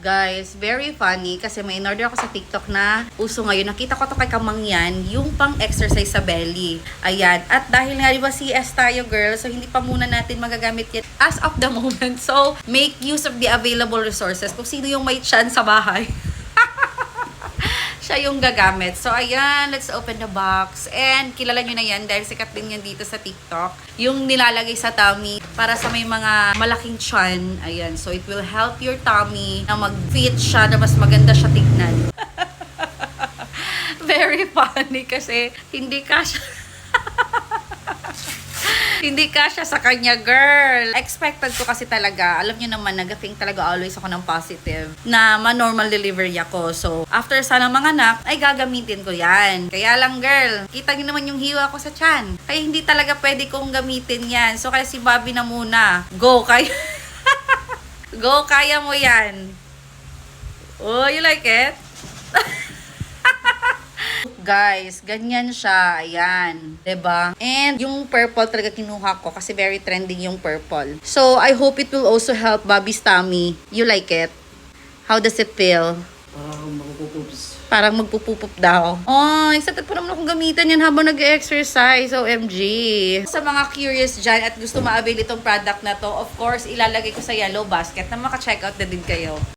Guys, very funny kasi may in-order ako sa TikTok na uso ngayon. Nakita ko to kay Kamangyan, yung pang-exercise sa belly. Ayan. At dahil nga diba CS tayo, girl, so hindi pa muna natin magagamit yan as of the moment. So, make use of the available resources. Kung sino yung may chance sa bahay, siya yung gagamit. So, ayan, let's open the box. And, kilala nyo na yan dahil sikat din yan dito sa TikTok. Yung nilalagay sa tummy para sa may mga malaking tiyan. Ayan, so it will help your tummy na mag-fit siya, na mas maganda siya tignan. Very funny kasi hindi kasya. Hindi kasya sa kanya, girl. Expected ko kasi talaga. Alam niyo naman, nag-think talaga always ako ng positive na ma-normal delivery ako. So, after sana mga anak, ay gagamitin ko yan. Kaya lang, girl, kita niyo naman yung hiwa ko sa tiyan. Kaya hindi talaga pwede kong gamitin yan. So, kaya si Bobby na muna. Go, kaya. Go, kaya mo yan. Oh, you like it? Guys, ganyan siya. Ayan. 'Di ba? And yung purple talaga kinuha ko kasi very trending yung purple. So, I hope it will also help Bobby's tummy. You like it? How does it feel? Parang magpupupup daw. Oh, excited po naman akong gamitan yan habang nag-exercise. OMG. Sa mga curious dyan at gusto ma-avail itong product na to, of course, ilalagay ko sa yellow basket na maka-checkout na din kayo.